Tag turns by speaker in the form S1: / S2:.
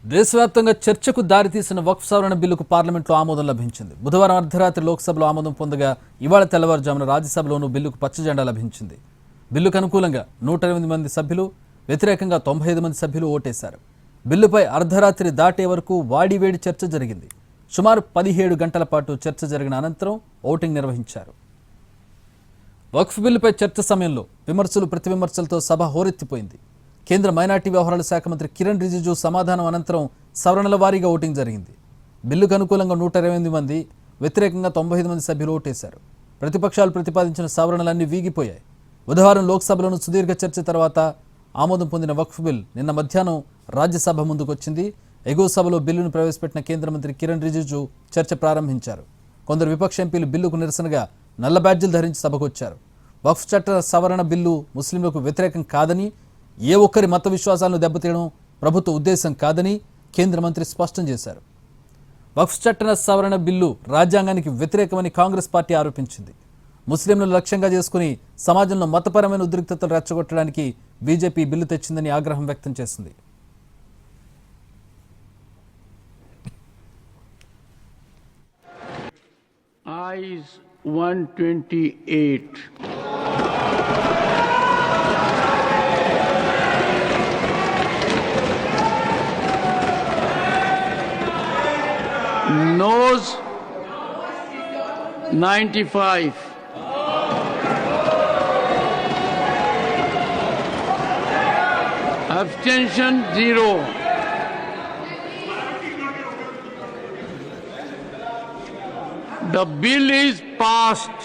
S1: దేశవ్యాప్తంగా చర్చకు దారితీసిన వక్ఫ్ సవరణ బిల్లుకు పార్లమెంట్లో ఆమోదం లభించింది. బుధవారం అర్ధరాత్రి లోక్సభలో ఆమోదం పొందగా ఇవాళ తెల్లవారుజామున రాజ్యసభలోనూ బిల్లుకు పచ్చజెండా లభించింది. బిల్లుకు అనుకూలంగా 108 మంది సభ్యులు, వ్యతిరేకంగా 95 మంది సభ్యులు ఓటేశారు. బిల్లుపై అర్ధరాత్రి దాటే వరకు వాడివేడి చర్చ జరిగింది. సుమారు 17 గంటల పాటు చర్చ జరిగిన అనంతరం ఓటింగ్ నిర్వహించారు. వక్ఫ్ బిల్లుపై చర్చ సమయంలో విమర్శలు ప్రతివిమర్శలతో సభ హోరెత్తిపోయింది. కేంద్ర మైనార్టీ వ్యవహారాల శాఖ మంత్రి కిరణ్ రిజిజు సమాధానం అనంతరం సవరణల వారీగా ఓటింగ్ జరిగింది. బిల్లుకు అనుకూలంగా 128 మంది, వ్యతిరేకంగా 95 మంది సభ్యులు ఓటేశారు. ప్రతిపక్షాలు ప్రతిపాదించిన సవరణలన్నీ వీగిపోయాయి. బుధవారం లోక్సభలోను సుదీర్ఘ చర్చ తర్వాత ఆమోదం పొందిన వక్ఫ్ బిల్ నిన్న మధ్యాహ్నం రాజ్యసభ ముందుకు వచ్చింది. ఎగువ సభలో బిల్లును ప్రవేశపెట్టిన కేంద్ర మంత్రి కిరణ్ రిజిజు చర్చ ప్రారంభించారు. కొందరు విపక్ష ఎంపీలు బిల్లుకు నిరసనగా నల్ల బ్యాడ్జీలు ధరించి సభకు వచ్చారు. వక్ఫ్ చట్ట సవరణ బిల్లు ముస్లింలకు వ్యతిరేకం కాదని, ఏ ఒక్కరి మత విశ్వాసాలను దెబ్బతీయడం ప్రభుత్వ ఉద్దేశం కాదని కేంద్ర మంత్రి స్పష్టం చేశారు. వక్ఫ్ చట్ట సవరణ బిల్లు రాజ్యాంగానికి వ్యతిరేకమని కాంగ్రెస్ పార్టీ ఆరోపించింది. ముస్లింలను లక్ష్యంగా చేసుకుని సమాజంలో మతపరమైన ఉద్రిక్తతలు రెచ్చగొట్టడానికి బీజేపీ బిల్లు తెచ్చిందని ఆగ్రహం వ్యక్తం చేసింది.
S2: Ayes 128. Noes 95. Abstention 0. The bill is passed.